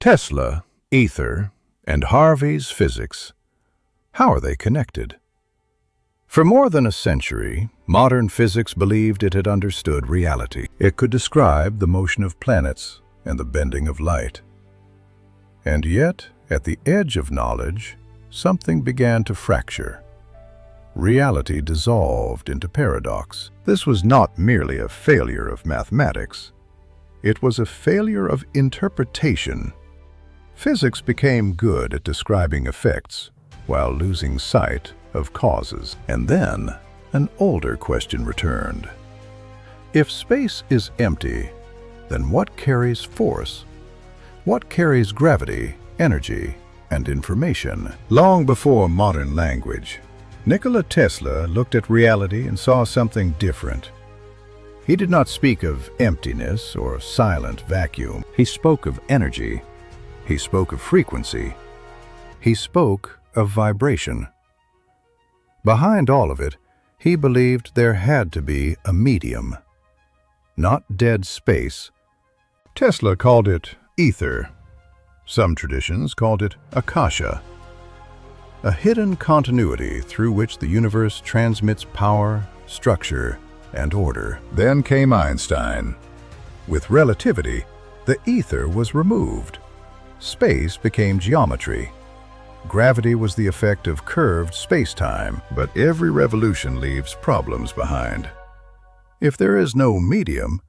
Tesla, ether, and Harvy's physics. How are they connected? For more than a century, modern physics believed it had understood reality. It could describe the motion of planets and the bending of light. And yet, at the edge of knowledge, something began to fracture. Reality dissolved into paradox. This was not merely a failure of mathematics. It was a failure of interpretation. Physics became good at describing effects, while losing sight of causes. And then, an older question returned. If space is empty, then what carries force? What carries gravity, energy, and information? Long before modern language, Nikola Tesla looked at reality and saw something different. He did not speak of emptiness or silent vacuum. He spoke of energy. He spoke of frequency. He spoke of vibration. Behind all of it, he believed there had to be a medium, not dead space. Tesla called it ether. Some traditions called it akasha, a hidden continuity through which the universe transmits power, structure, and order. Then came Einstein. With relativity, the ether was removed. Space became geometry. Gravity was the effect of curved space-time, but every revolution leaves problems behind. If there is no medium,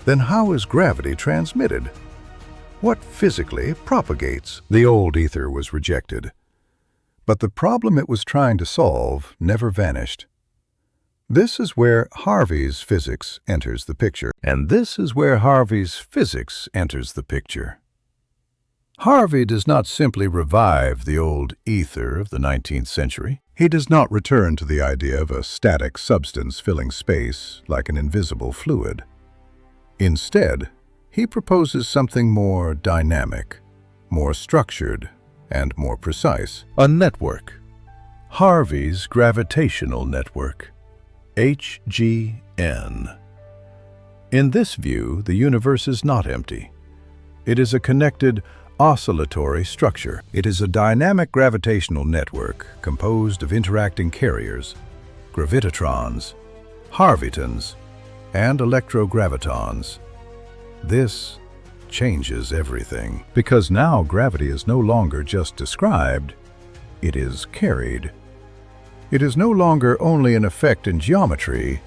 then how is gravity transmitted? What physically propagates? The old ether was rejected, but the problem it was trying to solve never vanished. This is where Harvy's physics enters the picture. And this is where Harvy's physics enters the picture. Harvy does not simply revive the old ether of the 19th century. He does not return to the idea of a static substance filling space like an invisible fluid. Instead, he proposes something more dynamic, more structured, and more precise. A network. Harvy's gravitational network. HGN. In this view, the universe is not empty. It is a connected, oscillatory structure. It is a dynamic gravitational network composed of interacting carriers, gravitatons, Harvytons, and electrogravitons. This changes everything, because now gravity is no longer just described, it is carried. It is no longer only an effect in geometry,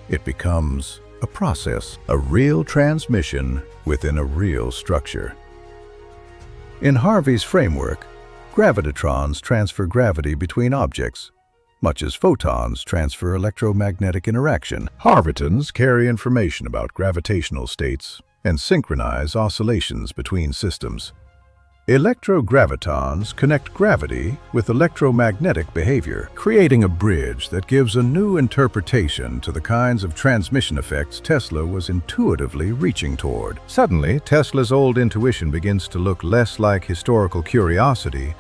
it becomes a process, a real transmission within a real structure. In Harvy's framework, gravitatrons transfer gravity between objects, much as photons transfer electromagnetic interaction. Harvytons carry information about gravitational states and synchronize oscillations between systems. Electrogravitons connect gravity with electromagnetic behavior, creating a bridge that gives a new interpretation to the kinds of transmission effects Tesla was intuitively reaching toward. Suddenly, Tesla's old intuition begins to look less like historical curiosity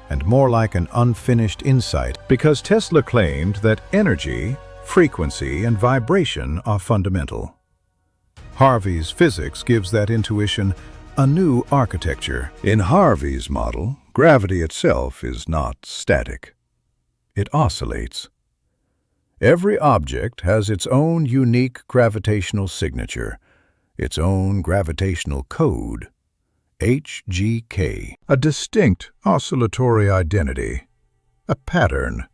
and more like an unfinished insight, because Tesla claimed that energy, frequency, and vibration are fundamental. Harvy's physics gives that intuition a new architecture. In Harvy's model, gravity itself is not static. It oscillates. Every object has its own unique gravitational signature, its own gravitational code, HGK, a distinct oscillatory identity, a pattern,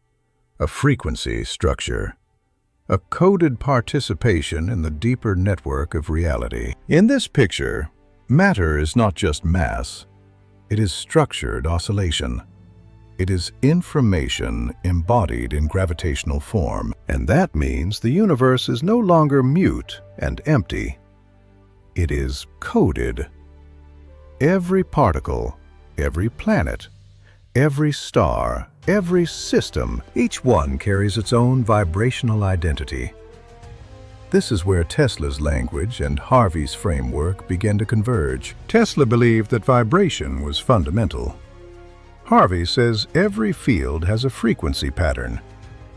a frequency structure, a coded participation in the deeper network of reality. In this picture, matter is not just mass, it is structured oscillation. It is information embodied in gravitational form, and that means the universe is no longer mute and empty. It is coded. Every particle, every planet, every star, every system, each one carries its own vibrational identity. This is where Tesla's language and Harvy's framework began to converge. Tesla believed that vibration was fundamental. Harvy says every field has a frequency pattern.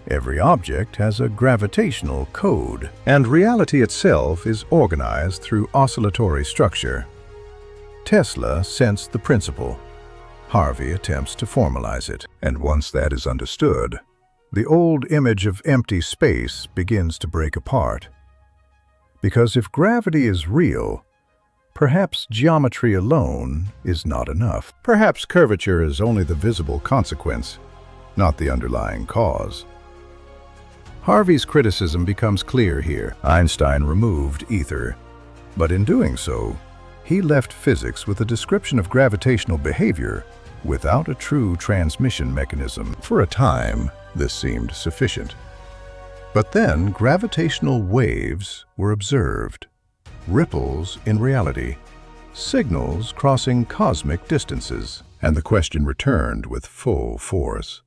Every object has a gravitational code. And reality itself is organized through oscillatory structure. Tesla sensed the principle. Harvey attempts to formalize it. And once that is understood, the old image of empty space begins to break apart. Because if gravity is real, perhaps geometry alone is not enough. Perhaps curvature is only the visible consequence, not the underlying cause. Harvey's criticism becomes clear here. Einstein removed ether, but in doing so, he left physics with a description of gravitational behavior without a true transmission mechanism. For a time, this seemed sufficient. But then gravitational waves were observed, ripples in reality, signals crossing cosmic distances, and the question returned with full force.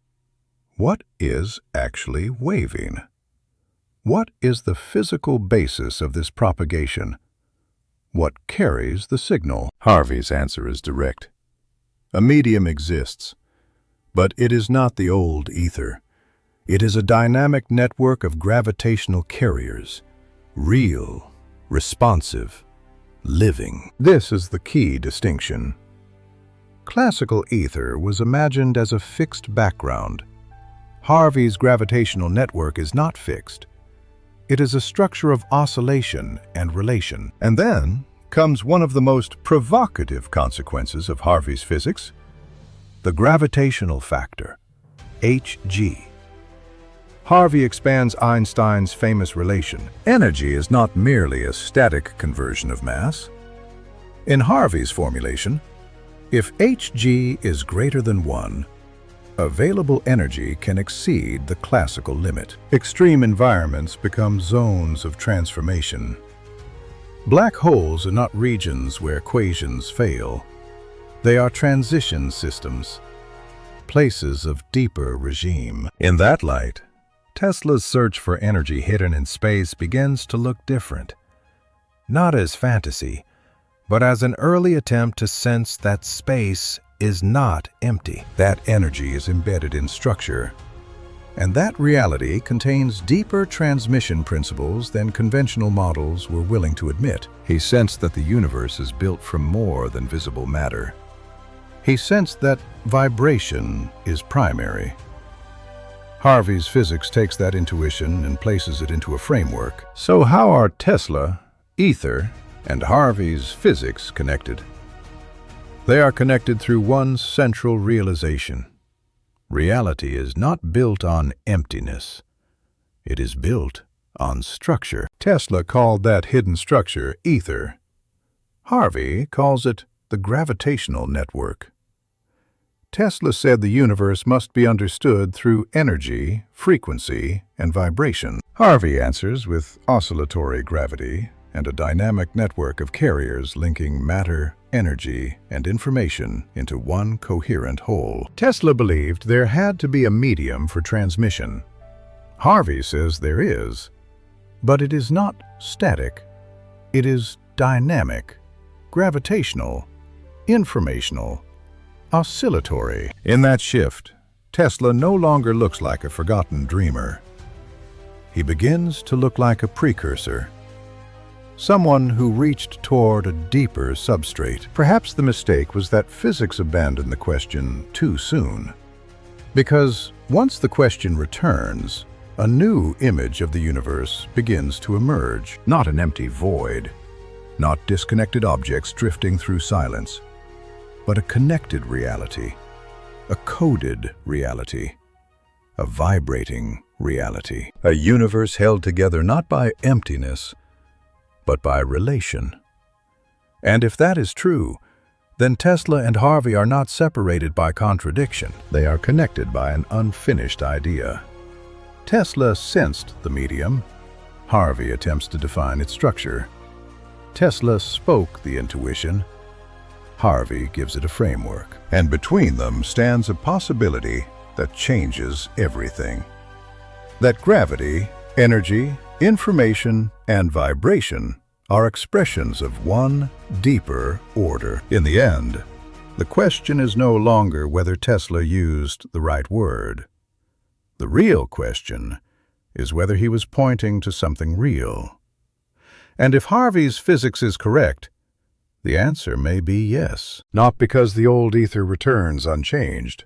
What is actually waving? What is the physical basis of this propagation? What carries the signal? Harvey's answer is direct. A medium exists, but it is not the old ether. It is a dynamic network of gravitational carriers, real, responsive, living. This is the key distinction. Classical ether was imagined as a fixed background. Harvey's gravitational network is not fixed. It is a structure of oscillation and relation. And then comes one of the most provocative consequences of Harvey's physics, the gravitational factor, Hg. Harvey expands Einstein's famous relation. Energy is not merely a static conversion of mass. In Harvey's formulation, if Hg is greater than 1, available energy can exceed the classical limit. Extreme environments become zones of transformation. Black holes are not regions where equations fail. They are transition systems, places of deeper regime. In that light, Tesla's search for energy hidden in space begins to look different. Not as fantasy, but as an early attempt to sense that space is not empty. That energy is embedded in structure, and that reality contains deeper transmission principles than conventional models were willing to admit. He sensed that the universe is built from more than visible matter. He sensed that vibration is primary. Harvey's physics takes that intuition and places it into a framework. So how are Tesla, ether, and Harvey's physics connected? They are connected through one central realization. Reality is not built on emptiness. It is built on structure. Tesla called that hidden structure ether. Harvey calls it the gravitational network. Tesla said the universe must be understood through energy, frequency, and vibration. Harvey answers with oscillatory gravity and a dynamic network of carriers linking matter, energy, and information into one coherent whole. Tesla believed there had to be a medium for transmission. Harvey says there is, but it is not static. It is dynamic, gravitational, informational, oscillatory. In that shift, Tesla no longer looks like a forgotten dreamer. He begins to look like a precursor, someone who reached toward a deeper substrate. Perhaps the mistake was that physics abandoned the question too soon. Because once the question returns, a new image of the universe begins to emerge. Not an empty void, not disconnected objects drifting through silence, but a connected reality, a coded reality, a vibrating reality. A universe held together not by emptiness, but by relation. And if that is true, then Tesla and Harvey are not separated by contradiction. They are connected by an unfinished idea. Tesla sensed the medium. Harvey attempts to define its structure. Tesla spoke the intuition. Harvey gives it a framework. And between them stands a possibility that changes everything. That gravity, energy, information, and vibration are expressions of one deeper order. In the end, the question is no longer whether Tesla used the right word. The real question is whether he was pointing to something real. And if Harvey's physics is correct, The answer may be yes. Not because the old ether returns unchanged,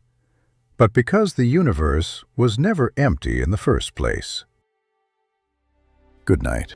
but because the universe was never empty in the first place. Good night.